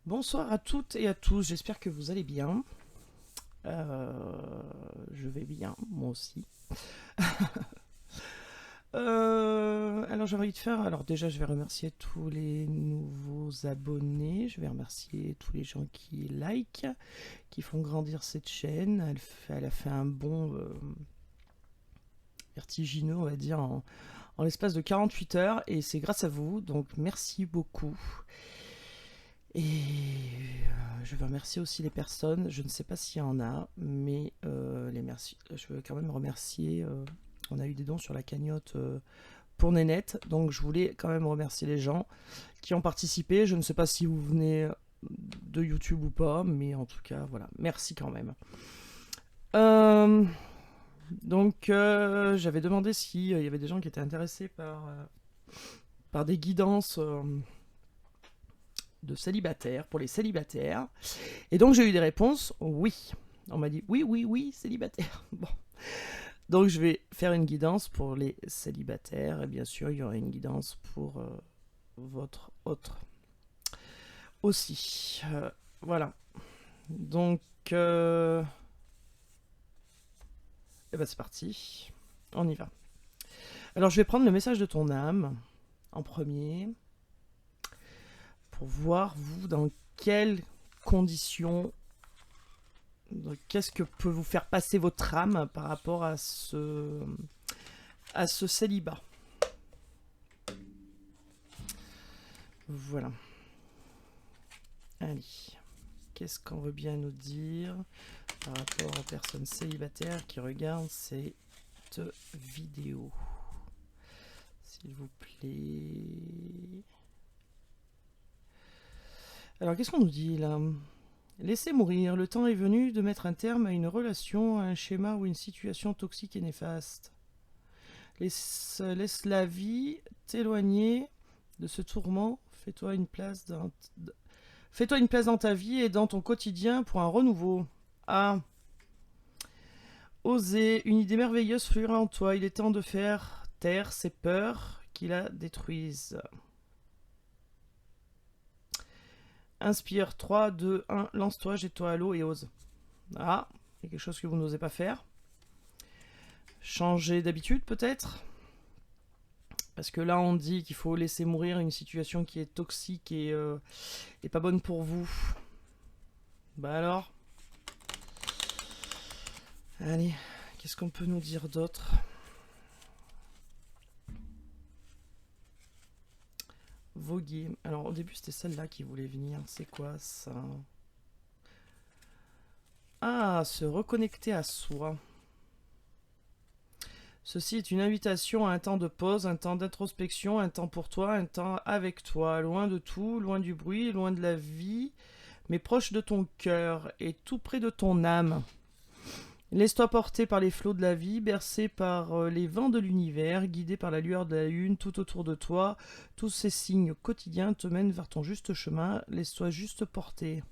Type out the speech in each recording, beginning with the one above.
Bonsoir à toutes et à tous, j'espère que vous allez bien. Je vais bien, moi aussi. Alors j'ai envie de faire, alors déjà je vais remercier tous les nouveaux abonnés, je vais remercier tous les gens qui like, qui font grandir cette chaîne. Elle a fait un bond vertigineux, on va dire, en l'espace de 48 heures et c'est grâce à vous, donc merci beaucoup. Et je veux remercier aussi les personnes, je ne sais pas s'il y en a, mais je veux quand même remercier. On a eu des dons sur la cagnotte pour Nénette, donc je voulais quand même remercier les gens qui ont participé. Je ne sais pas si vous venez de YouTube ou pas, mais en tout cas, voilà, merci quand même. Euh, j'avais demandé s'il y avait des gens qui étaient intéressés par des guidances de célibataires, pour les célibataires. Et donc j'ai eu des réponses, oui. On m'a dit oui, oui, oui, célibataire. Bon. Donc je vais faire une guidance pour les célibataires. Et bien sûr, il y aura une guidance pour votre autre aussi. Voilà. Donc, eh ben c'est parti. On y va. Alors je vais prendre le message de ton âme en premier pour voir vous dans quelles conditions, qu'est-ce que peut vous faire passer votre âme par rapport à ce célibat. Voilà. Allez. Qu'est-ce qu'on veut bien nous dire par rapport aux personnes célibataires qui regardent cette vidéo, s'il vous plaît. Alors, qu'est-ce qu'on nous dit là? Laissez mourir, le temps est venu de mettre un terme à une relation, à un schéma ou une situation toxique et néfaste. Laisse la vie t'éloigner de ce tourment, fais-toi une place dans ta vie et dans ton quotidien pour un renouveau. Ah, osez, une idée merveilleuse fleura en toi, il est temps de faire taire ces peurs qui la détruisent. Inspire, 3, 2, 1, lance-toi, jette-toi à l'eau et ose. Ah, il y a quelque chose que vous n'osez pas faire. Changer d'habitude peut-être. Parce que là on dit qu'il faut laisser mourir une situation qui est toxique et pas bonne pour vous. Bah alors. Allez, qu'est-ce qu'on peut nous dire d'autre? Voguer. Alors au début c'était celle-là qui voulait venir. C'est quoi ça? Ah, se reconnecter à soi. Ceci est une invitation à un temps de pause, un temps d'introspection, un temps pour toi, un temps avec toi, loin de tout, loin du bruit, loin de la vie, mais proche de ton cœur et tout près de ton âme. Laisse-toi porter par les flots de la vie, bercé par les vents de l'univers, guidé par la lueur de la lune tout autour de toi. Tous ces signes quotidiens te mènent vers ton juste chemin. Laisse-toi juste porter.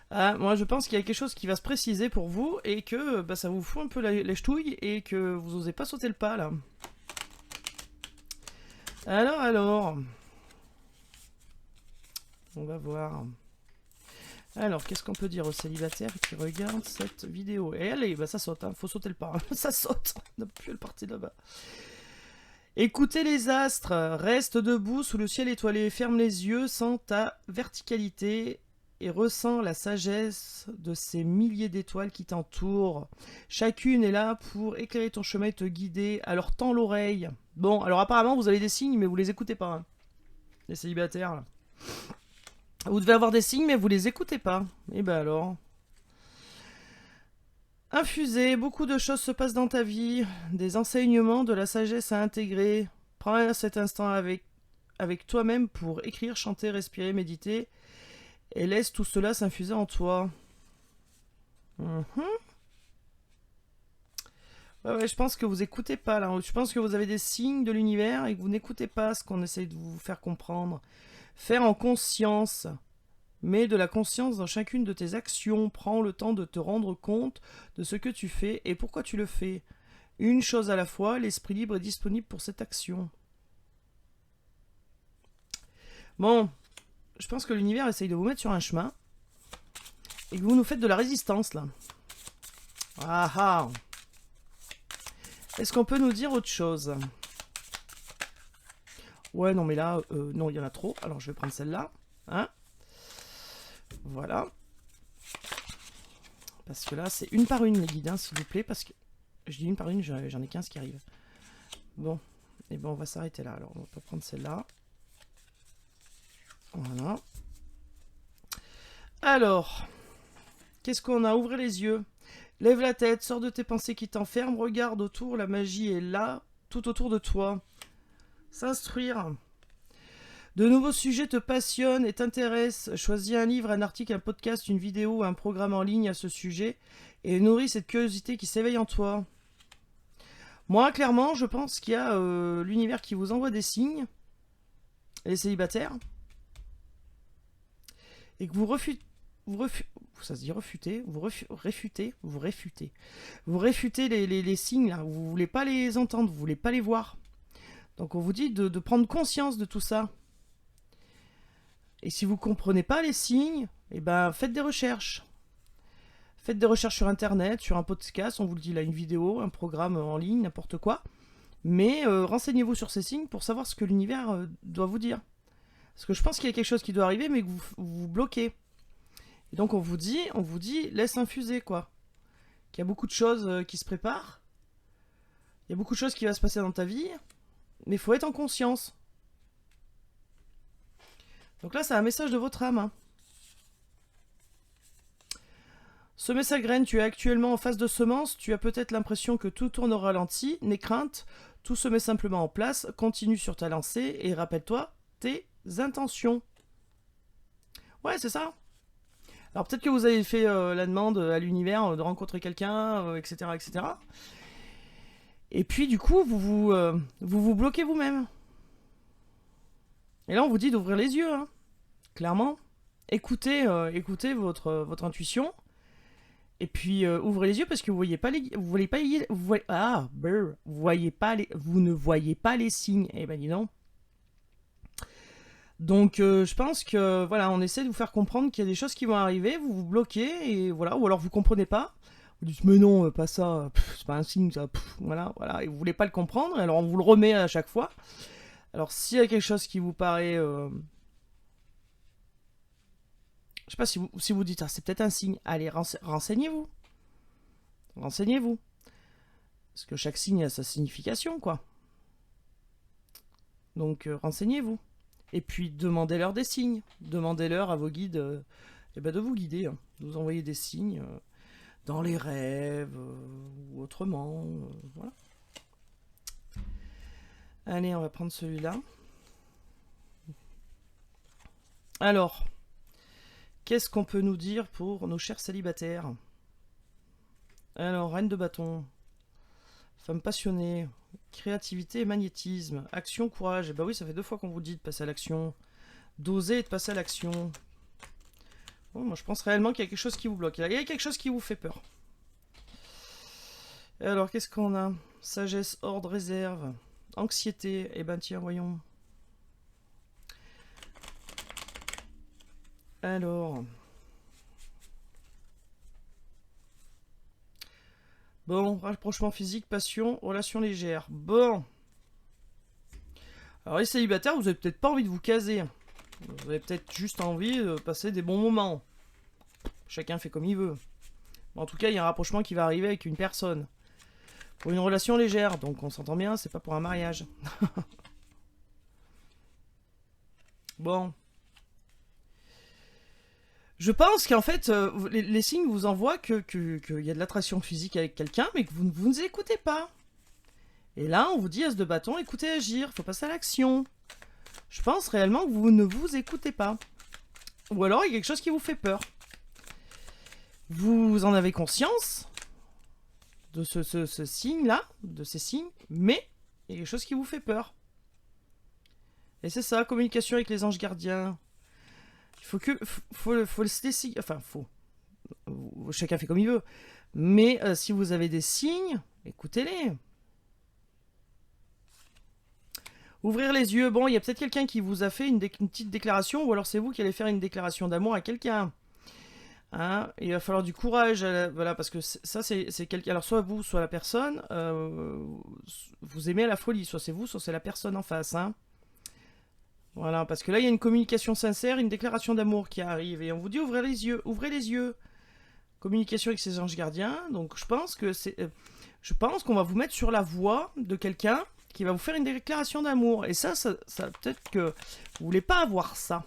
Ah, moi, je pense qu'il y a quelque chose qui va se préciser pour vous et que bah, ça vous fout un peu les ch'touilles et que vous n'osez pas sauter le pas là. Alors, on va voir. Alors, qu'est-ce qu'on peut dire aux célibataires qui regardent cette vidéo? Et allez, bah ça saute, hein. Faut sauter le pas, hein. Ça saute, on n'a plus le parti là-bas. Écoutez les astres, reste debout sous le ciel étoilé, ferme les yeux, sens ta verticalité et ressens la sagesse de ces milliers d'étoiles qui t'entourent. Chacune est là pour éclairer ton chemin et te guider, alors tends l'oreille. Bon, alors apparemment vous avez des signes, mais vous les écoutez pas, hein. Les célibataires, là. Vous devez avoir des signes, mais vous les écoutez pas. Et ben alors. Infusé, beaucoup de choses se passent dans ta vie, des enseignements, de la sagesse à intégrer. Prends cet instant avec toi-même pour écrire, chanter, respirer, méditer et laisse tout cela s'infuser en toi. Ouais, je pense que vous écoutez pas là. Je pense que vous avez des signes de l'univers et que vous n'écoutez pas ce qu'on essaye de vous faire comprendre. Faire en conscience. Mets de la conscience dans chacune de tes actions. Prends le temps de te rendre compte de ce que tu fais et pourquoi tu le fais. Une chose à la fois, l'esprit libre est disponible pour cette action. Bon, je pense que l'univers essaye de vous mettre sur un chemin. Et que vous nous faites de la résistance, là. Ah ah. Est-ce qu'on peut nous dire autre chose? Ouais, non, mais là, non, il y en a trop. Alors, je vais prendre celle-là. Hein? Voilà. Parce que là, c'est une par une, les guides, hein, s'il vous plaît. Parce que je dis une par une, j'en ai 15 qui arrivent. Bon. Et ben, on va s'arrêter là. Alors, on va prendre celle-là. Voilà. Alors, qu'est-ce qu'on a? Ouvrez les yeux. Lève la tête, sors de tes pensées qui t'enferment, regarde autour, la magie est là, tout autour de toi. S'instruire. De nouveaux sujets te passionnent et t'intéressent. Choisis un livre, un article, un podcast, une vidéo, un programme en ligne à ce sujet et nourris cette curiosité qui s'éveille en toi. Moi, clairement, je pense qu'il y a l'univers qui vous envoie des signes, les célibataires, et que vous refutez. Ça se dit refuter, vous réfutez les signes là, vous voulez pas les entendre, vous voulez pas les voir. Donc on vous dit de prendre conscience de tout ça. Et si vous comprenez pas les signes, eh ben faites des recherches. Faites des recherches sur internet, sur un podcast, on vous le dit là, une vidéo, un programme en ligne, n'importe quoi. Mais renseignez-vous sur ces signes pour savoir ce que l'univers doit vous dire. Parce que je pense qu'il y a quelque chose qui doit arriver, mais que vous bloquez. Et donc on vous dit, laisse infuser quoi. Qu'il y a beaucoup de choses qui se préparent. Il y a beaucoup de choses qui vont se passer dans ta vie. Mais il faut être en conscience. Donc là, c'est un message de votre âme. Hein. Semez sa graine, tu es actuellement en phase de semence. Tu as peut-être l'impression que tout tourne au ralenti. N'aie crainte, tout se met simplement en place. Continue sur ta lancée et rappelle-toi tes intentions. Ouais, c'est ça. Alors peut-être que vous avez fait la demande à l'univers de rencontrer quelqu'un, etc., etc. Et puis du coup, vous bloquez vous-même. Et là, on vous dit d'ouvrir les yeux, hein. Clairement. Écoutez votre intuition. Et puis ouvrez les yeux parce que vous voyez pas les, vous ne voyez pas les signes. Eh ben dis donc. Donc je pense que voilà, on essaie de vous faire comprendre qu'il y a des choses qui vont arriver, vous vous bloquez et voilà, ou alors vous comprenez pas. Vous dites mais non, pas ça, c'est pas un signe ça, voilà, et vous voulez pas le comprendre, alors on vous le remet à chaque fois. Alors s'il y a quelque chose qui vous paraît, je sais pas si vous dites ah c'est peut-être un signe, allez renseignez-vous, parce que chaque signe a sa signification quoi. Donc renseignez-vous. Et puis demandez-leur des signes. Demandez-leur à vos guides de vous guider, hein, de vous envoyer des signes dans les rêves ou autrement. Voilà. Allez, on va prendre celui-là. Alors, qu'est-ce qu'on peut nous dire pour nos chers célibataires? Alors, reine de bâton, femme passionnée, créativité et magnétisme, action, courage. Et bah oui, ça fait 2 fois qu'on vous dit de passer à l'action. D'oser et de passer à l'action. Bon, moi je pense réellement qu'il y a quelque chose qui vous bloque. Il y a quelque chose qui vous fait peur. Et alors, qu'est-ce qu'on a? Sagesse, ordre, réserve, anxiété. Eh ben tiens, voyons. Alors... Bon, rapprochement physique, passion, relation légère. Bon. Alors les célibataires, vous avez peut-être pas envie de vous caser. Vous avez peut-être juste envie de passer des bons moments. Chacun fait comme il veut. En tout cas, il y a un rapprochement qui va arriver avec une personne. Pour une relation légère, donc on s'entend bien, c'est pas pour un mariage. Bon. Je pense qu'en fait, les signes vous envoient qu'il y a de l'attraction physique avec quelqu'un, mais que vous ne écoutez pas. Et là, on vous dit, as de bâton, écoutez, agir, faut passer à l'action. Je pense réellement que vous ne vous écoutez pas. Ou alors, il y a quelque chose qui vous fait peur. Vous en avez conscience de ce signe-là, de ces signes, mais il y a quelque chose qui vous fait peur. Et c'est ça, communication avec les anges gardiens. Il faut le laisser, enfin, chacun fait comme il veut. Mais si vous avez des signes, écoutez-les. Ouvrir les yeux. Bon, il y a peut-être quelqu'un qui vous a fait une petite déclaration, ou alors c'est vous qui allez faire une déclaration d'amour à quelqu'un. Hein, il va falloir du courage, voilà, parce que ça c'est quelqu'un. Alors soit vous, soit la personne, vous aimez à la folie, soit c'est vous, soit c'est la personne en face. Hein. Voilà, parce que là il y a une communication sincère, une déclaration d'amour qui arrive, et on vous dit ouvrez les yeux, ouvrez les yeux. Communication avec ses anges gardiens, donc je pense qu'on va vous mettre sur la voie de quelqu'un qui va vous faire une déclaration d'amour, et ça peut-être que vous voulez pas avoir ça.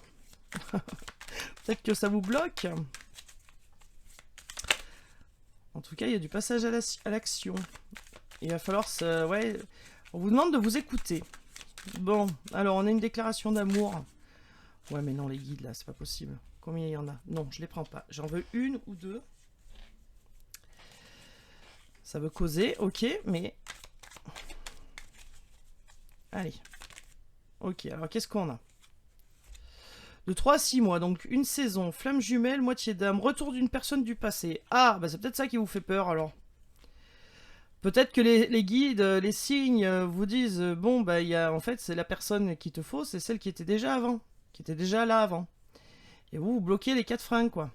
Peut-être que ça vous bloque. En tout cas, il y a du passage à l'action. Il va falloir ouais, on vous demande de vous écouter. Bon, alors on a une déclaration d'amour. Ouais, mais non, les guides, là, c'est pas possible. Combien il y en a? Non, je les prends pas. J'en veux une ou deux. Ça veut causer, ok, mais... Allez. Ok, alors qu'est-ce qu'on a? De 3 à 6 mois, donc une saison, flamme jumelle, moitié d'âme, retour d'une personne du passé. Ah, bah c'est peut-être ça qui vous fait peur alors. Peut-être que les guides, les signes vous disent, bon, bah en fait c'est la personne qui te faut, c'est celle qui était déjà avant, qui était déjà là avant. Et vous bloquez les 4 freins, quoi.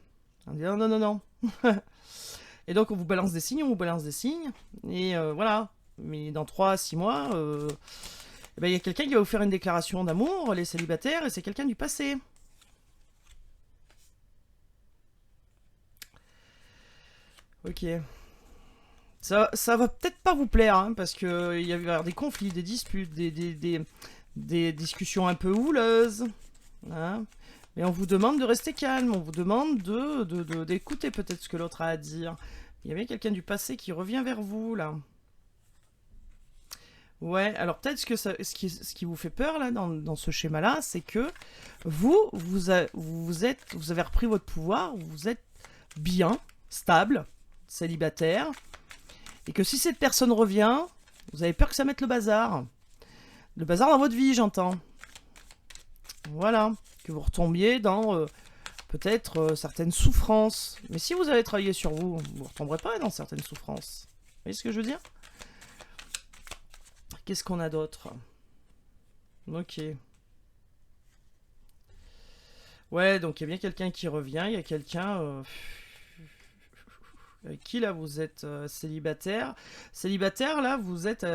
On dit non, non, non, non. Et donc on vous balance des signes, on vous balance des signes, et voilà. Mais dans 3 à 6 mois, il y a quelqu'un qui va vous faire une déclaration d'amour, les célibataires, et c'est quelqu'un du passé. Ok. Ça va peut-être pas vous plaire, hein, parce qu'il va y avoir des conflits, des disputes, des discussions un peu houleuses. Hein. Mais on vous demande de rester calme, on vous demande d'écouter peut-être ce que l'autre a à dire. Il y a bien quelqu'un du passé qui revient vers vous, là. Ouais, alors peut-être que ce qui vous fait peur, là, dans ce schéma-là, c'est que vous avez repris votre pouvoir, vous êtes bien, stable, célibataire, et que si cette personne revient, vous avez peur que ça mette le bazar. Le bazar dans votre vie, j'entends. Voilà. Que vous retombiez dans peut-être certaines souffrances. Mais si vous avez travaillé sur vous, vous ne retomberez pas dans certaines souffrances. Vous voyez ce que je veux dire? Qu'est-ce qu'on a d'autre? Ok. Ouais, donc il y a bien quelqu'un qui revient. Il y a quelqu'un... avec qui là vous êtes célibataire? Célibataire là vous êtes...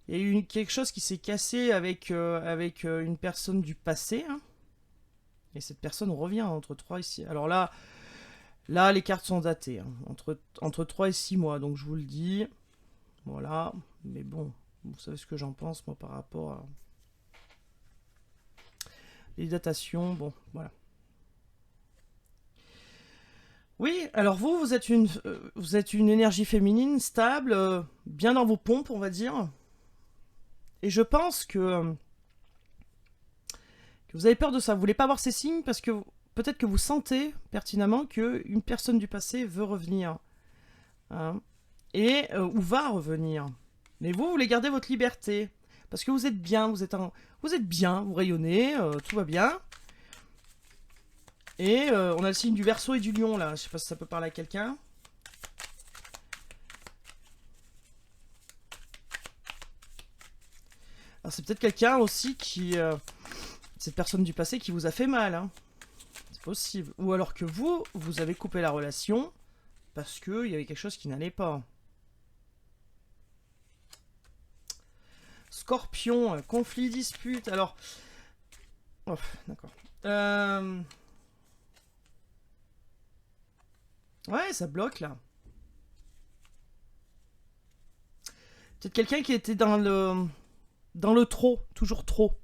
Il y a eu quelque chose qui s'est cassé avec une personne du passé. Hein. Et cette personne revient entre 3 et 6... Alors là les cartes sont datées. Hein, entre 3 et 6 mois. Donc je vous le dis. Voilà. Mais bon, vous savez ce que j'en pense moi par rapport à... Les datations, bon, voilà. Oui, alors vous êtes une énergie féminine stable, bien dans vos pompes, on va dire. Et je pense que vous avez peur de ça. Vous voulez pas avoir ces signes parce que peut-être que vous sentez pertinemment qu'une personne du passé veut revenir. Hein, et ou va revenir. Mais vous voulez garder votre liberté. Parce que vous êtes bien, vous êtes bien, vous rayonnez, tout va bien. Et on a le signe du Verseau et du Lion là. Je sais pas si ça peut parler à quelqu'un. Alors c'est peut-être quelqu'un aussi qui... cette personne du passé qui vous a fait mal. Hein. C'est possible. Ou alors que vous avez coupé la relation parce qu'il y avait quelque chose qui n'allait pas. Scorpion, conflit, dispute. Alors... Oh, d'accord. Ouais, ça bloque là. Peut-être quelqu'un qui était dans le trop, toujours trop.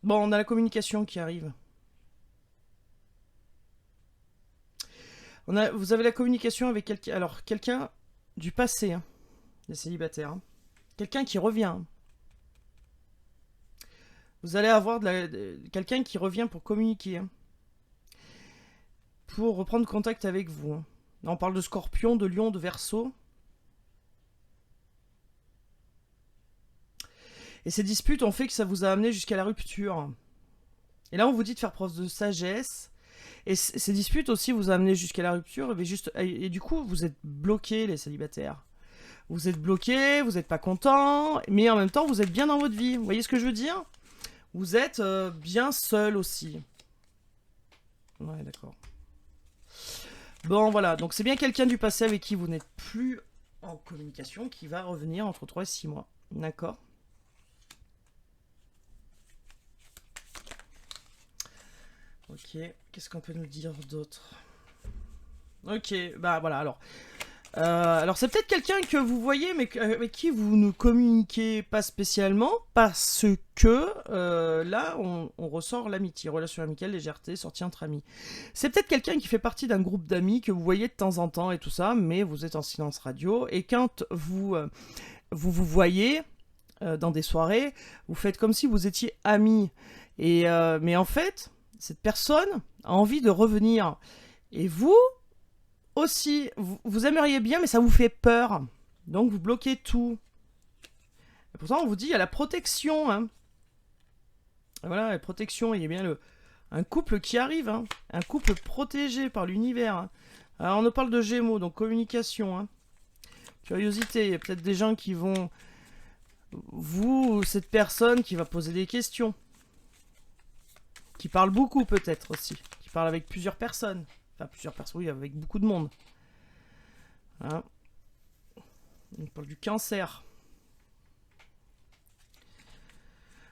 Bon, on a la communication qui arrive. Vous avez la communication avec quelqu'un. Alors, quelqu'un du passé, hein, des célibataires. Hein. Quelqu'un qui revient. Vous allez avoir quelqu'un qui revient pour communiquer. Hein. Pour reprendre contact avec vous. Hein. Là, on parle de Scorpion, de Lion, de Verseau. Et ces disputes ont fait que ça vous a amené jusqu'à la rupture. Et là, on vous dit de faire preuve de sagesse. Et ces disputes aussi vous a amené jusqu'à la rupture. Et du coup, vous êtes bloqués, les célibataires. Vous êtes bloqué, vous n'êtes pas content, mais en même temps, vous êtes bien dans votre vie. Vous voyez ce que je veux dire? Vous êtes bien seul aussi. Ouais, d'accord. Bon, voilà. Donc, c'est bien quelqu'un du passé avec qui vous n'êtes plus en communication qui va revenir entre 3 et 6 mois. D'accord. Ok. Qu'est-ce qu'on peut nous dire d'autre? Ok. Bah, voilà. Alors c'est peut-être quelqu'un que vous voyez, mais avec qui vous ne communiquez pas spécialement, parce que là, on ressort l'amitié, relation amicale, légèreté, sortie entre amis. C'est peut-être quelqu'un qui fait partie d'un groupe d'amis que vous voyez de temps en temps et tout ça, mais vous êtes en silence radio, et quand vous voyez dans des soirées, vous faites comme si vous étiez amis. Mais en fait, cette personne a envie de revenir. Et vous aussi, vous aimeriez bien, mais ça vous fait peur. Donc vous bloquez tout. Et pourtant, on vous dit, il y a la protection. Hein. Et voilà, la protection, il y a bien un couple qui arrive. Hein. Un couple protégé par l'univers. Hein. Alors, on nous parle de Gémeaux, donc communication. Hein. Curiosité, il y a peut-être des gens qui vont... Vous, cette personne qui va poser des questions. Qui parle beaucoup peut-être aussi. Qui parle avec plusieurs personnes. Enfin, plusieurs personnes, oui, avec beaucoup de monde. Hein. On parle du cancer.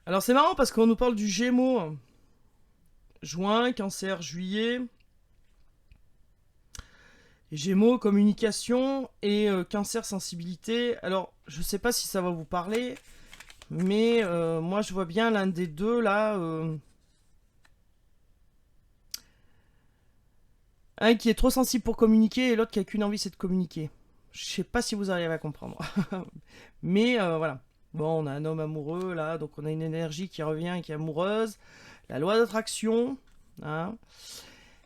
Alors c'est marrant parce qu'on nous parle du Gémeaux. Juin, cancer, juillet. Et Gémeaux, communication et cancer, sensibilité. Alors, je sais pas si ça va vous parler. Mais moi, je vois bien l'un des deux, là... Un qui est trop sensible pour communiquer et l'autre qui a qu'une envie, c'est de communiquer. Je sais pas si vous arrivez à comprendre. Mais voilà. Bon, on a un homme amoureux là, donc on a une énergie qui revient et qui est amoureuse. La loi d'attraction. Hein.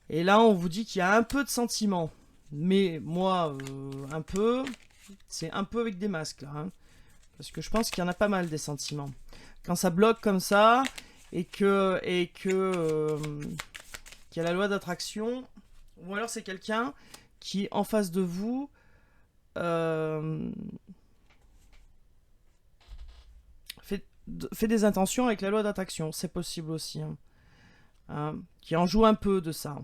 Et là, on vous dit qu'il y a un peu de sentiment. Mais moi, un peu, c'est un peu avec des masques là. Hein. Parce que je pense qu'il y en a pas mal des sentiments. Quand ça bloque comme ça et que qu'il y a la loi d'attraction. Ou alors c'est quelqu'un qui, en face de vous, fait des intentions avec la loi d'attraction. C'est possible aussi. Hein. Hein, qui en joue un peu de ça.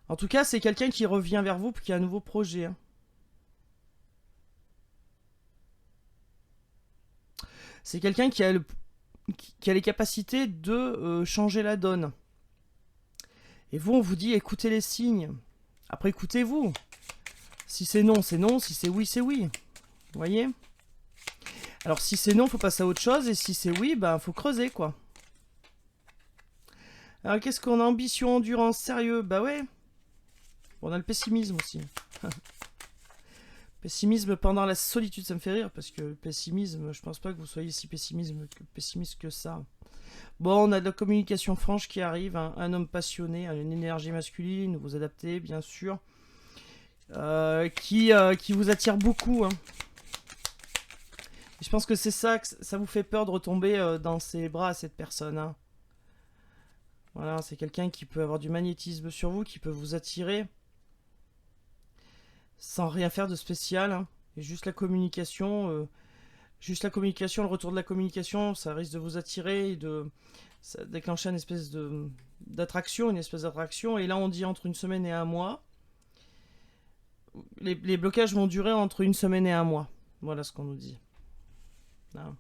En tout cas, c'est quelqu'un qui revient vers vous pour qu'il y ait un nouveau projet. Hein. C'est quelqu'un qui a les capacités de changer la donne. Et vous, on vous dit, écoutez les signes. Après, écoutez-vous. Si c'est non, c'est non. Si c'est oui, c'est oui. Vous voyez? Alors, si c'est non, faut passer à autre chose. Et si c'est oui, ben, faut creuser, quoi. Alors, qu'est-ce qu'on a? Ambition, endurance, sérieux? Bah ouais. On a le pessimisme aussi. Pessimisme pendant la solitude, ça me fait rire. Parce que le pessimisme, je pense pas que vous soyez si pessimiste que ça. Bon, on a de la communication franche qui arrive, hein, un homme passionné, une énergie masculine, vous adaptez, bien sûr, qui vous attire beaucoup. Hein. Et je pense que c'est ça, que ça vous fait peur de retomber dans ses bras, cette personne. Hein. Voilà, c'est quelqu'un qui peut avoir du magnétisme sur vous, qui peut vous attirer, sans rien faire de spécial. Hein. Et juste la communication... le retour de la communication, ça risque de vous attirer et de ça déclencher une espèce d'attraction, Et là, on dit entre une semaine et un mois. Les blocages vont durer entre une semaine et un mois. Voilà ce qu'on nous dit. Là.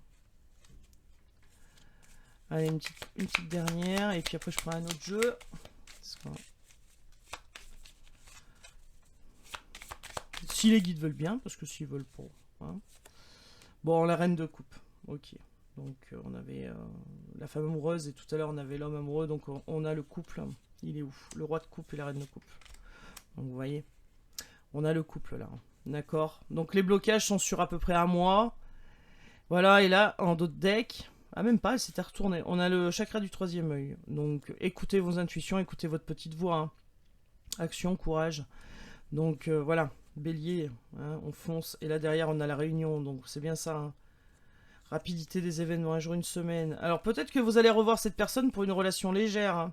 Allez, une petite dernière. Et puis après, je prends un autre jeu. Si les guides veulent bien, parce que s'ils veulent pas... Hein. Bon, la reine de coupe. Ok. Donc, on avait la femme amoureuse et tout à l'heure, on avait l'homme amoureux. Donc, on a le couple. Il est où? Le roi de coupe et la reine de coupe. Donc, vous voyez. On a le couple, là. D'accord. Donc, les blocages sont sur à peu près un mois. Voilà. Et là, en d'autres decks... Ah, même pas, elle s'était retournée. On a le chakra du troisième œil. Donc, écoutez vos intuitions, écoutez votre petite voix. Hein. Action, courage. Donc, voilà. Bélier, hein, on fonce. Et là, derrière, on a la réunion. Donc, c'est bien ça. Hein. Rapidité des événements, un jour, une semaine. Alors, peut-être que vous allez revoir cette personne pour une relation légère. Hein.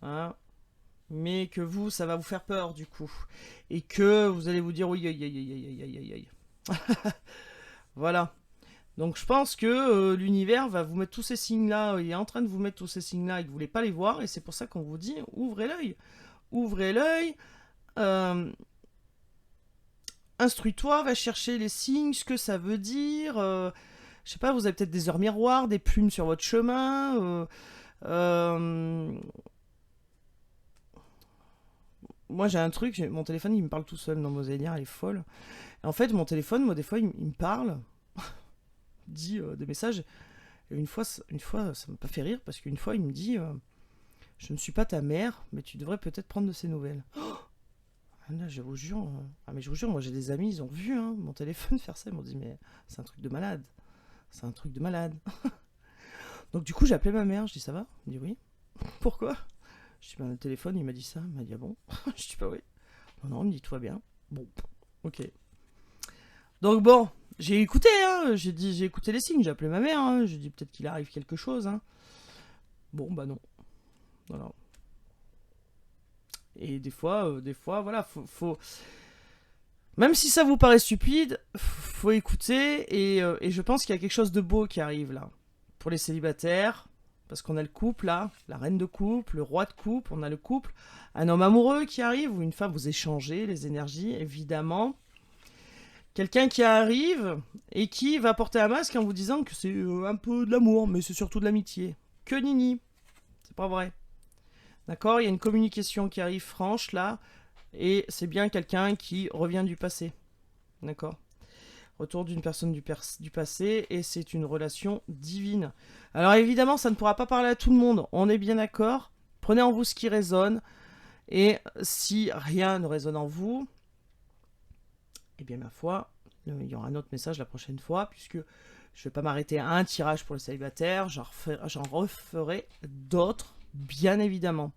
Hein. mais que vous, ça va vous faire peur du coup. Et que vous allez vous dire oui, aïe, aïe, aïe, aïe, aïe, aïe, aïe. Voilà. Donc je pense que l'univers va vous mettre tous ces signes-là, il est en train de vous mettre tous ces signes-là et que vous voulez pas les voir, et c'est pour ça qu'on vous dit ouvrez l'œil. Ouvrez l'œil, instruis-toi, va chercher les signes, ce que ça veut dire. Je sais pas, vous avez peut-être des heures miroirs, des plumes sur votre chemin. Moi j'ai un truc, mon téléphone il me parle tout seul, non, vous allez dire, elle est folle. En fait, mon téléphone, moi des fois il me parle, dit des messages. Et une fois, ça m'a pas fait rire parce qu'une fois, il me dit je ne suis pas ta mère, mais tu devrais peut-être prendre de ses nouvelles. Oh, là, je vous jure, mais je vous jure, moi j'ai des amis, ils ont vu mon téléphone faire ça, ils m'ont dit mais c'est un truc de malade, c'est un truc de malade. Donc du coup, j'ai appelé ma mère, je dis ça va? Elle me dit oui. Pourquoi? Je dis le téléphone, il m'a dit ça, il m'a dit ah bon? Je dis pas oui. Non, non, il me dit tout va bien. Bon, ok. Donc bon, j'ai écouté, j'ai écouté les signes, j'ai appelé ma mère, j'ai dit peut-être qu'il arrive quelque chose. Bon, bah non. Voilà. Et des fois, voilà, faut... Même si ça vous paraît stupide, faut écouter, et je pense qu'il y a quelque chose de beau qui arrive là. Pour les célibataires, parce qu'on a le couple là, la reine de couple, le roi de couple, on a le couple, un homme amoureux qui arrive, ou une femme, vous échangez les énergies, évidemment. Quelqu'un qui arrive et qui va porter un masque en vous disant que c'est un peu de l'amour, mais c'est surtout de l'amitié. Que nini. C'est pas vrai. D'accord? Il y a une communication qui arrive franche là, et c'est bien quelqu'un qui revient du passé. D'accord? Retour d'une personne du passé, et c'est une relation divine. Alors évidemment, ça ne pourra pas parler à tout le monde, on est bien d'accord. Prenez en vous ce qui résonne, et si rien ne résonne en vous, eh bien ma foi, il y aura un autre message la prochaine fois, puisque je ne vais pas m'arrêter à un tirage pour le célibataire, j'en referai d'autres, bien évidemment.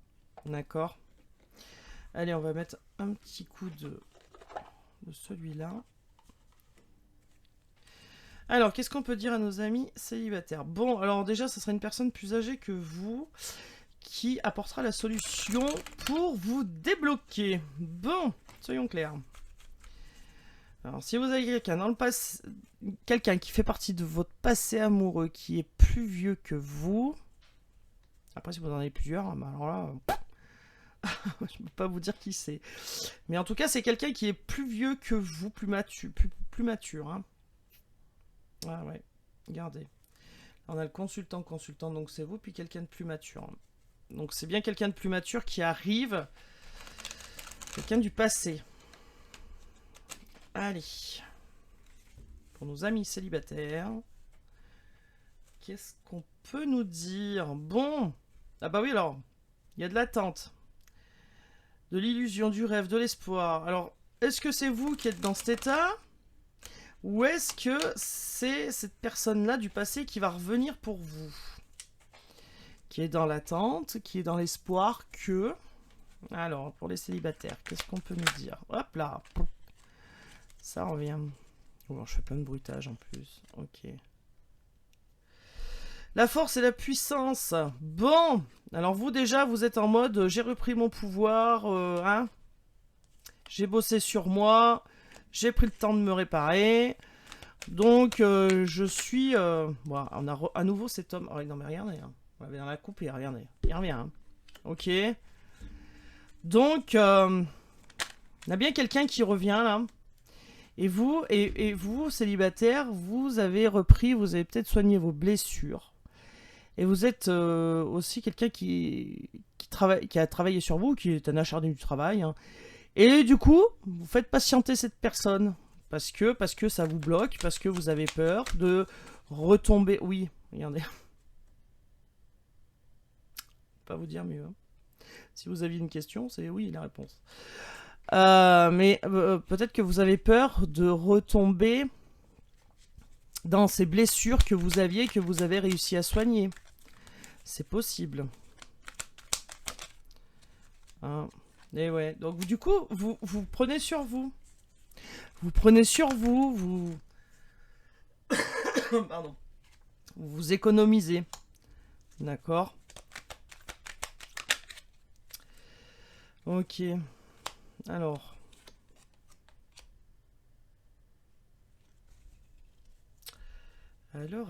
D'accord? Allez, on va mettre un petit coup de celui-là. Alors, qu'est-ce qu'on peut dire à nos amis célibataires? Bon, alors déjà, ce sera une personne plus âgée que vous qui apportera la solution pour vous débloquer. Bon, soyons clairs. Alors, si vous avez quelqu'un dans le passé, quelqu'un qui fait partie de votre passé amoureux qui est plus vieux que vous, après si vous en avez plusieurs, alors là, je ne peux pas vous dire qui c'est. Mais en tout cas, c'est quelqu'un qui est plus vieux que vous, plus mature. Ah ouais, regardez. On a le consultant, donc c'est vous, puis quelqu'un de plus mature. Donc c'est bien quelqu'un de plus mature qui arrive. Quelqu'un du passé. Allez. Pour nos amis célibataires. Qu'est-ce qu'on peut nous dire? Bon. Ah bah oui, alors. Il y a de l'attente. De l'illusion, du rêve, de l'espoir. Alors, est-ce que c'est vous qui êtes dans cet état? Ou est-ce que c'est cette personne-là du passé qui va revenir pour vous? Qui est dans l'attente, qui est dans l'espoir que... Alors, pour les célibataires, qu'est-ce qu'on peut nous dire? Hop là. Ça revient. Oh, je fais plein de bruitage en plus. Ok. La force et la puissance. Bon. Alors vous déjà, vous êtes en mode, j'ai repris mon pouvoir. J'ai bossé sur moi. J'ai pris le temps de me réparer. Donc, je suis... Bon, on a à nouveau cet homme... Oh, non mais regardez. On va dans la coupe et regardez. Il revient. Ok. Donc, on a bien quelqu'un qui revient là. Et vous, vous, célibataire, vous avez repris, vous avez peut-être soigné vos blessures. Et vous êtes aussi quelqu'un qui a travaillé sur vous, qui est un acharné du travail. Et du coup, vous faites patienter cette personne. Parce que ça vous bloque, parce que vous avez peur de retomber... Oui, regardez. Pas vous dire mieux. Si vous aviez une question, c'est oui la réponse. Mais peut-être que vous avez peur de retomber dans ces blessures que vous aviez, que vous avez réussi à soigner. C'est possible. Et ouais, donc du coup, vous prenez sur vous. Vous prenez sur vous, vous... Pardon. Vous économisez. D'accord? Ok. Alors. Alors.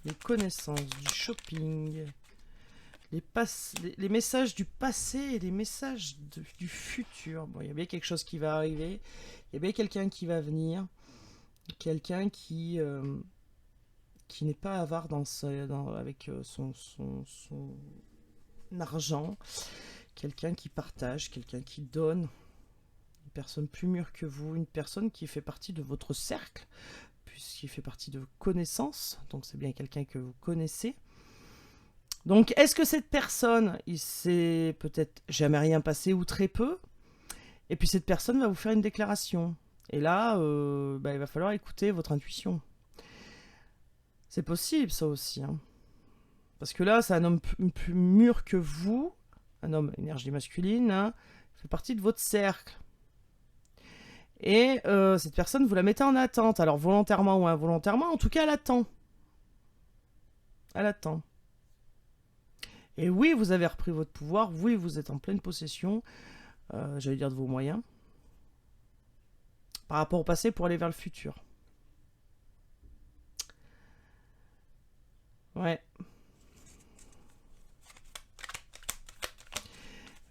Les connaissances, du shopping, les messages du passé et les messages du futur. Bon, il y a bien quelque chose qui va arriver. Il y a bien quelqu'un qui va venir. Quelqu'un qui n'est pas avare avec son argent. Quelqu'un qui partage, quelqu'un qui donne. Une personne plus mûre que vous. Une personne qui fait partie de votre cercle. Puisqu'il fait partie de vos connaissances. Donc c'est bien quelqu'un que vous connaissez. Donc, est-ce que cette personne, il s'est peut-être jamais rien passé ou très peu, et puis cette personne va vous faire une déclaration. Et là, il va falloir écouter votre intuition. C'est possible, ça aussi. Hein. Parce que là, c'est un homme plus mûr que vous, un homme énergie masculine, hein, fait partie de votre cercle. Et cette personne, vous la mettez en attente. Alors, volontairement ou involontairement, en tout cas, elle attend. Elle attend. Et oui, vous avez repris votre pouvoir. Oui, vous êtes en pleine possession. J'allais dire de vos moyens, par rapport au passé pour aller vers le futur. Ouais.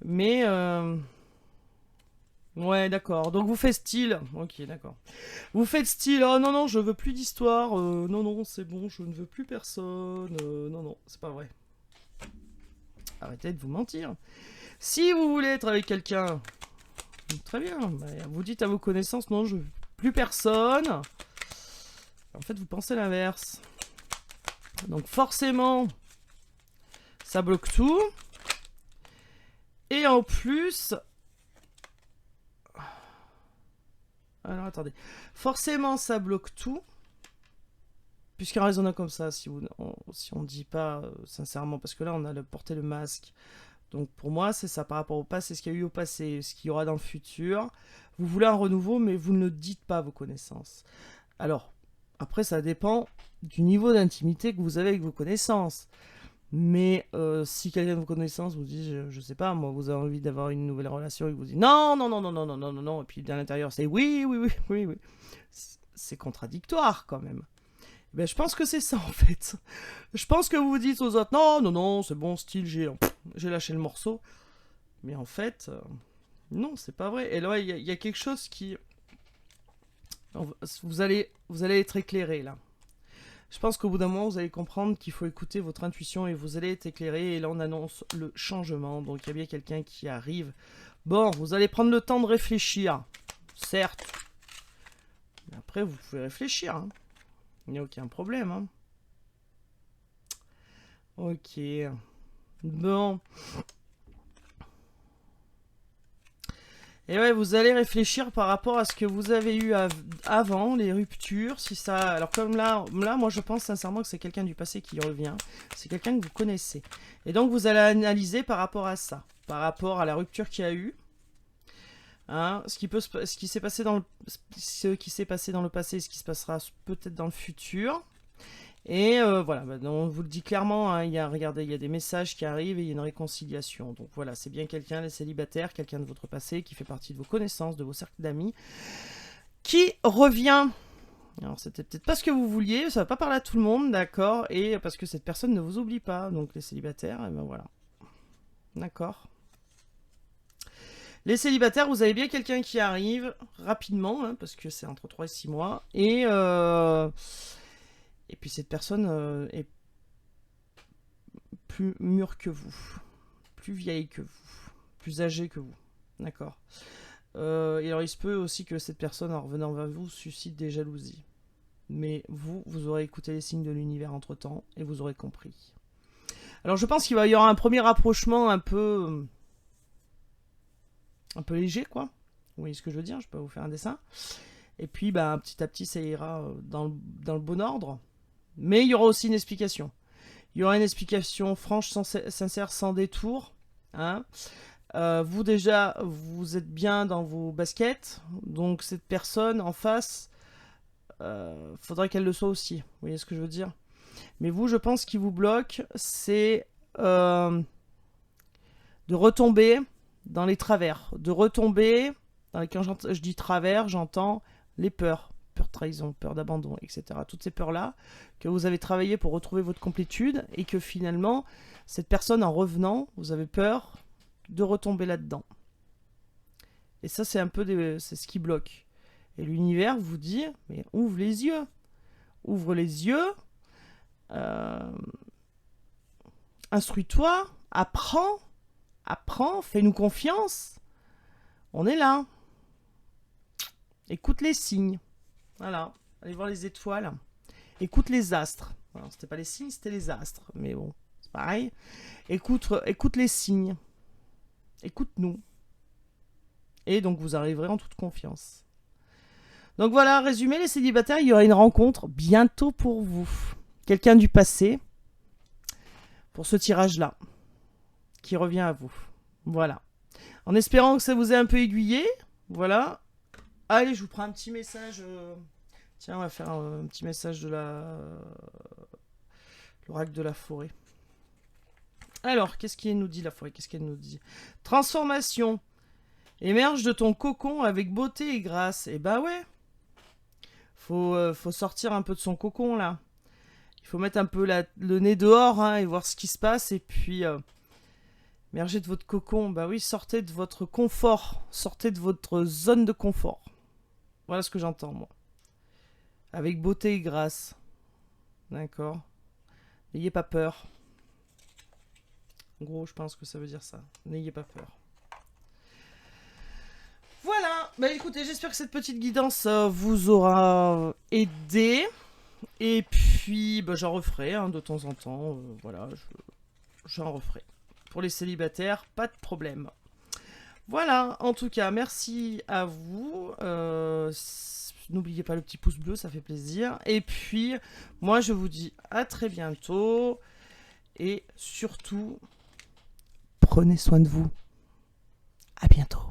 Mais, ouais, d'accord. Donc vous faites style. Ok, d'accord. Vous faites style. Oh non, non, je veux plus d'histoire. Non, non, c'est bon, je ne veux plus personne. Non, non, c'est pas vrai. Arrêtez de vous mentir. Si vous voulez être avec quelqu'un, très bien. Vous dites à vos connaissances, non, je veux plus personne. En fait, vous pensez l'inverse. Donc forcément, ça bloque tout. Et en plus... Alors attendez. Forcément, ça bloque tout. Puisqu'en raisonnant comme ça, si on ne dit pas sincèrement, parce que là, on a porté le masque. Donc pour moi, c'est ça par rapport au passé, ce qu'il y a eu au passé, ce qu'il y aura dans le futur. Vous voulez un renouveau, mais vous ne dites pas vos connaissances. Alors, après, ça dépend du niveau d'intimité que vous avez avec vos connaissances. Mais si quelqu'un de vos connaissances vous dit, je sais pas, moi, vous avez envie d'avoir une nouvelle relation et que vous dit non, non, non, non, non, non, non, non, non, et puis à l'intérieur, c'est oui, oui, oui, oui, oui. C'est contradictoire quand même. Ben, je pense que c'est ça en fait. Je pense que vous vous dites aux autres, non, non, non, c'est bon, style, j'ai lâché le morceau. Mais en fait, non, c'est pas vrai. Et là, il y a quelque chose qui... Vous allez être éclairé là. Je pense qu'au bout d'un moment, vous allez comprendre qu'il faut écouter votre intuition et vous allez être éclairé. Et là, on annonce le changement. Donc, il y a bien quelqu'un qui arrive. Bon, vous allez prendre le temps de réfléchir. Certes. Mais après, vous pouvez réfléchir. Hein. Il n'y a aucun problème. Hein. Ok. Bon. Et ouais, vous allez réfléchir par rapport à ce que vous avez eu avant, les ruptures, si ça... Alors comme là, moi je pense sincèrement que c'est quelqu'un du passé qui revient, c'est quelqu'un que vous connaissez. Et donc vous allez analyser par rapport à ça, par rapport à la rupture qu'il y a eu, hein, ce qui s'est passé dans le passé, ce qui se passera peut-être dans le futur. Et voilà, on vous le dit clairement, hein, regardez, il y a des messages qui arrivent et il y a une réconciliation. Donc voilà, c'est bien quelqu'un, les célibataires, quelqu'un de votre passé qui fait partie de vos connaissances, de vos cercles d'amis, qui revient. Alors c'était peut-être pas ce que vous vouliez, ça va pas parler à tout le monde, d'accord, et parce que cette personne ne vous oublie pas, donc les célibataires, et ben voilà. D'accord. Les célibataires, vous avez bien quelqu'un qui arrive rapidement, hein, parce que c'est entre 3 et 6 mois, et puis cette personne est plus mûre que vous, plus vieille que vous, plus âgée que vous. D'accord. Et alors il se peut aussi que cette personne, en revenant vers vous, suscite des jalousies. Mais vous aurez écouté les signes de l'univers entre-temps et vous aurez compris. Alors je pense qu'il y aura un premier rapprochement un peu léger, quoi. Vous voyez ce que je veux dire? Je peux vous faire un dessin. Et puis petit à petit ça ira dans le bon ordre. Mais il y aura aussi une explication. Il y aura une explication franche, sincère, sans détour. Hein. Vous déjà, vous êtes bien dans vos baskets. Donc cette personne en face, faudrait qu'elle le soit aussi. Vous voyez ce que je veux dire? Mais vous, je pense qu'il vous bloque, c'est de retomber dans les travers, de retomber, quand je dis travers, j'entends les peurs, peur de trahison, peur d'abandon, etc. Toutes ces peurs-là que vous avez travaillé pour retrouver votre complétude et que finalement, cette personne en revenant, vous avez peur de retomber là-dedans. Et ça, c'est un peu c'est ce qui bloque. Et l'univers vous dit, mais ouvre les yeux. Ouvre les yeux. Instruis-toi. Apprends. Apprends. Fais-nous confiance. On est là. Écoute les signes. Voilà. Allez voir les étoiles. Écoute les astres. Alors, c'était pas les signes, c'était les astres. Mais bon, c'est pareil. Écoute les signes. Écoute-nous. Et donc, vous arriverez en toute confiance. Donc voilà, résumé, les célibataires, il y aura une rencontre bientôt pour vous. Quelqu'un du passé, pour ce tirage-là, qui revient à vous. Voilà. En espérant que ça vous ait un peu aiguillé. Voilà. Allez, je vous prends un petit message. Tiens, on va faire un petit message de l'oracle de la forêt. Alors, qu'est-ce qu'il nous dit la forêt? Qu'est-ce qu'elle nous dit? Transformation. Émerge de ton cocon avec beauté et grâce. Et bah ouais. Faut sortir un peu de son cocon là. Il faut mettre un peu le nez dehors hein, et voir ce qui se passe. Et puis, émerger de votre cocon. Bah oui, sortez de votre confort. Sortez de votre zone de confort. Voilà ce que j'entends moi. Avec beauté et grâce. D'accord. N'ayez pas peur. En gros, je pense que ça veut dire ça. N'ayez pas peur. Voilà, bah écoutez, j'espère que cette petite guidance vous aura aidé. Et puis, bah, j'en referai hein, de temps en temps. Voilà, j'en referai. Pour les célibataires, pas de problème. Voilà, en tout cas, merci à vous. N'oubliez pas le petit pouce bleu, ça fait plaisir. Et puis, moi, je vous dis à très bientôt. Et surtout, prenez soin de vous. À bientôt.